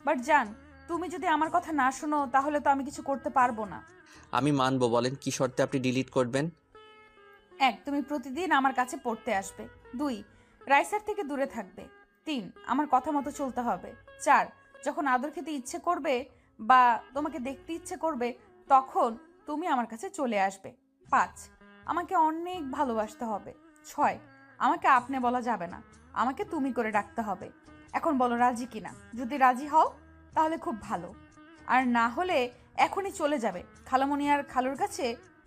But জান, তুমি যদি আমার কথা না শোনো তাহলে তো আমি কিছু করতে পারবো না। আমি মানবো, বলেন কি শর্তে আপনি ডিলিট করবেন? 1, তুমি প্রতিদিন আমার কাছে পড়তে আসবে। 2, রাইসার থেকে দূরে থাকবে। 3, আমার কথা মতো চলতে হবে। 4, যখন আদর খেতে ইচ্ছে করবে বা তোমাকে দেখতে ইচ্ছে করবে তখন তুমি আমার কাছে চলে আসবে। 5, আমাকে অনেক ভালোবাসতে হবে। 6, আমাকে আপনি বলা যাবে না, আমাকে তুমি করে ডাকতে হবে। এখন বলো রাজি কিনা। যদি রাজি হও তাহলে খুব ভালো, আর না হলে এখনই চলে যাবে খালামণি আর খালুর কাছে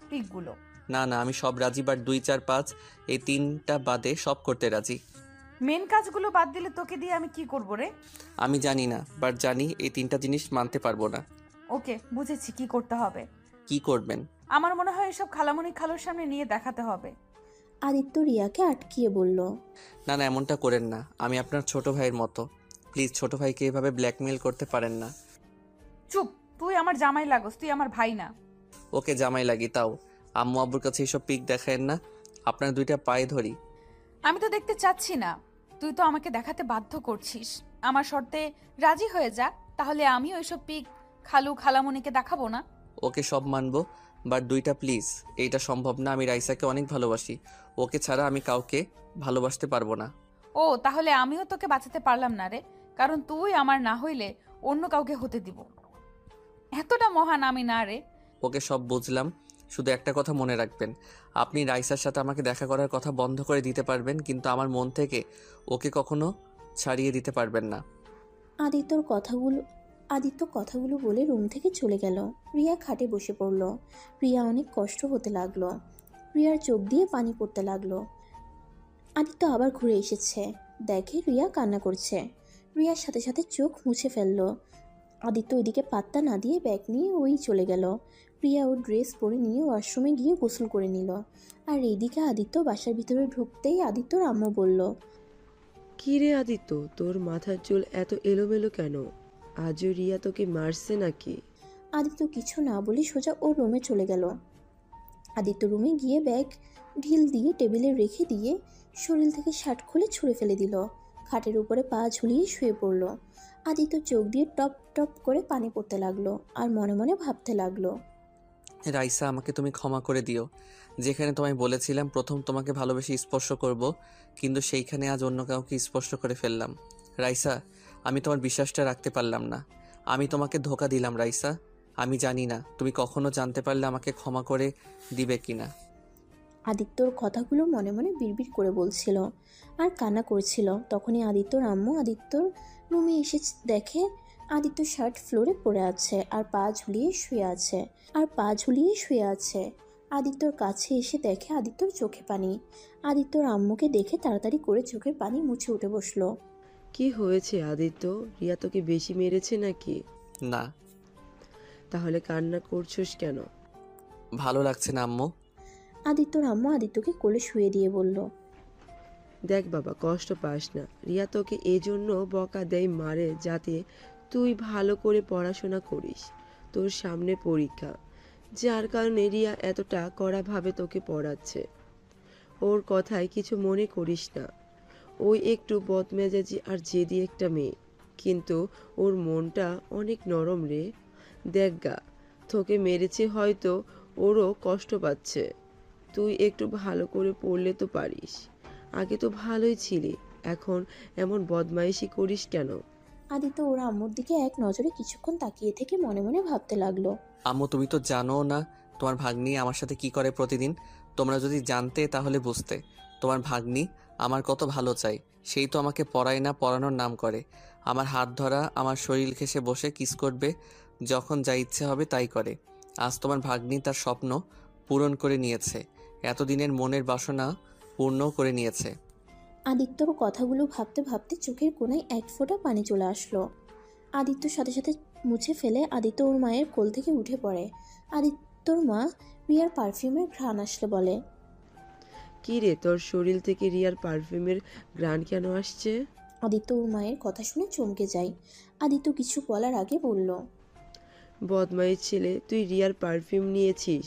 পিকগুলো। না না, আমি সব রাজি, বাট 2, 4, 5 এই তিনটা বাদে সব করতে রাজি। মেন কাজগুলো বাদ দিলে তোকে দিয়ে আমি কি করব রে? আমি জানি না, বাট জানি এই তিনটা জিনিস মানতে পারবো না। ওকে, বুঝেছি কি করতে হবে। কি করবেন? আমার মনে হয় এসব খালামণি খালুর সামনে নিয়ে দেখাতে হবে। আদিত্য রিয়াকে আটকিয়ে বলল। না না, এমনটা করেন না, আমি আপনার ছোট ভাইয়ের মতো। প্লিজ, ছোট ভাইকে এভাবে ব্ল্যাকমেল করতে পারেন না। চুপ, তুই আমার জামাই লাগোস, তুই আমার ভাই না। ওকে জামাই লাগি, তাও আম্মু আব্বুর কাছে এইসব পিক দেখায়েন না। আপনার দুইটা পায়ে ধরি। আমি তো দেখতে চাচ্ছি না, তুই তো আমাকে দেখাতে বাধ্য করছিস। আমার শর্তে রাজি হয়ে যা, তাহলে আমি ওইসব পিক খালু খালামণিকে দেখাবো না। ওকে সব মানবো, বাট দুইটা প্লিজ। এইটা সম্ভব না, আমি রাইসাকে অনেক ভালোবাসি। ওকে ছাড়া আমি কাউকে ভালোবাসতে পারবো না। ও, তাহলে আমিও তোকে বাঁচাতে পারলাম না রে, কারণ তুই আমার না হইলে অন্য কাউকে হতে দিব। এতটা মহান আমি না রে। ওকে সব বুঝলাম, শুধু একটা কথা মনে রাখবেন, আপনি রাইসার সাথে আমাকে দেখা করার কথা বন্ধ করে দিতে পারবেন, কিন্তু আমার মন থেকে ওকে কখনো ছাড়িয়ে দিতে পারবেন না। আদিত্যর কথাগুলো আদিত্য কথাগুলো বলে রুম থেকে চলে গেল। রিয়া খাটে বসে পড়ল। রিয়া অনেক কষ্ট হতে লাগলো। রিয়ার চোখ দিয়ে পানি পড়তে লাগলো। আদিত্য আবার ঘুরে এসেছে, দেখে রিয়া কান্না করছে। রিয়ার সাথে সাথে চোখ মুছে ফেলল। আদিত্য ওইদিকে পাত্তা না দিয়ে ব্যাগ নিয়ে ওই চলে গেল। রিয়া ওর ড্রেস পরে নিয়ে ওয়াশরুমে গিয়ে গোসল করে নিল। আর এইদিকে আদিত্য বাসার ভিতরে ঢুকতেই আদিত্যর আম্মু বলল। কি রে আদিত্য, তোর মাথার চুল এত এলোমেলো কেন? আজও রিয়া তোকে মারছে নাকি? আদিত্য কিছু না বলে সোজা ওর রুমে চলে গেল। আদিত্য রুমে গিয়ে ব্যাগ ঢিল দিয়ে টেবিলে রেখে দিয়ে শরীর থেকে শার্ট খুলে ছুঁড়ে ফেলে দিল। খাটের উপরে পা ঝুলিয়ে শুয়ে পড়ল। আদিত্য চোখ দিয়ে টপ টপ করে পানি পড়তে লাগলো আর মনে মনে ভাবতে লাগলো। রাইসা, আমাকে তুমি ক্ষমা করে দিও। যেখানে তোমায় বলেছিলাম প্রথম তোমাকে ভালোবেসে স্পর্শ করব, কিন্তু সেইখানে আজ অন্য কাউকে স্পর্শ করে ফেললাম। রাইসা, আমি তোমার বিশ্বাসটা রাখতে পারলাম না। আমি তোমাকে ধোঁকা দিলাম রাইসা। আমি জানি না তুমি কখনো জানতে পারলে আমাকে ক্ষমা করে দিবে কিনা। আদিত্যর কথাগুলো মনে মনে বিড়বিড় করে বলছিল আর কান্না করছিল। তখনই আদিত্যর আম্মু আদিত্যর রুমে এসে দেখে আদিত্য শার্ট ফ্লোরে পড়ে আছে আর পা ঝুলিয়ে শুয়ে আছে। আদিত্যর কাছে এসে দেখে আদিত্যর চোখে পানি। আদিত্যর আম্মুকে দেখে তাড়াতাড়ি করে চোখের পানি মুছে উঠে বসলো। কি হয়েছে আদিত্য? রিয়া তোকে বেশি মেরেছে নাকি? না, তাহলে কান্না করছোস কেন? ভালো লাগছে না আম্মু। আদিত্যর আম্মু আদিত্যকে কোলে শুয়ে দিয়ে বলল। দেখ বাবা, কষ্ট পাস না। রিয়া তোকে এজন্য বকা দেয়, মারে, যাতে তুই ভালো করে পড়াশোনা করিস। তোর সামনে পরীক্ষা, যার কারণে রিয়া এতটা কড়াভাবে তোকে পড়াচ্ছে। ওর কথায় কিছু মনে করিস না। ওই একটু বদমেজাজি আর জেদি একটা মেয়ে, কিন্তু ওর মনটা অনেক নরম রে। দেখ গা, তোকে মেরেছে হয়তো, ওরও কষ্ট পাচ্ছে। তুই একটু ভালো করে পড়লে তো পারিস। আগে তো ভালোই ছিলি, এখন এমন বদমাইশি করিস কেন? আদিত্য ওর আম্মুর দিকে এক নজরে কিছুক্ষণ তাকিয়ে থেকে মনে মনে ভাবতে লাগলো। আম্মু, তুমি তো জানো না তোমার ভাগ্নি আমার সাথে কি করে প্রতিদিন। তোমরা যদি জানতে তাহলে বুঝতে। তোমার ভাগ্নি আমার কত ভালো চাই, সেই তো আমাকে পড়ায় না, পড়ানোর নাম করে। আমার হাত ধরা, আমার শরীর ঘেঁষে বসে কিস করবে, যখন যা ইচ্ছে হবে তাই করে। আজ তোমার ভাগ্নি তার স্বপ্ন পূরণ করে নিয়েছে, এতদিনের মনের বাসনা পূর্ণ করে নিয়েছে। আদিত্যর কথাগুলো ভাবতে ভাবতে চোখের কোণায় এক ফোঁটা পানি চলে আসলো। আদিত্যর সাথে সাথে মুছে ফেলে আদিত্য ওর মায়ের কোল থেকে উঠে পড়ে। আদিত্যর মা রিয়ার পারফিউমের ঘ্রাণ আসলে বলে। কি রে, তোর শরীর থেকে রিয়ার পারফিউমের ঘ্রাণ কেন আসছে? আদিত্য ওর মায়ের কথা শুনে চমকে যায়। আদিত্য কিছু বলার আগে বলল। বদমাইশ ছেলে, তুই রিয়ার পারফিউম নিয়েছিস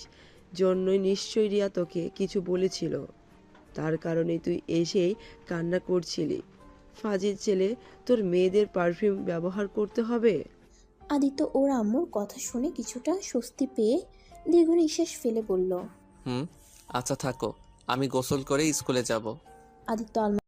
জন্যই নিশ্চয়ই রিয়া তোকে কিছু বলেছিল। তার কারণে তুই এসেই কান্না করছিলি। ফাজিল ছেলে, তোর মেয়েদের পারফিউম ব্যবহার করতে হবে? আদিত্য ওর আম্মুর কথা শুনে কিছুটা স্বস্তি পেয়ে দীর্ঘ নিঃশ্বাস ফেলে বলল। হুম, আচ্ছা থাকো, আমি গোসল করে স্কুলে যাব। আদিত্য আলমারি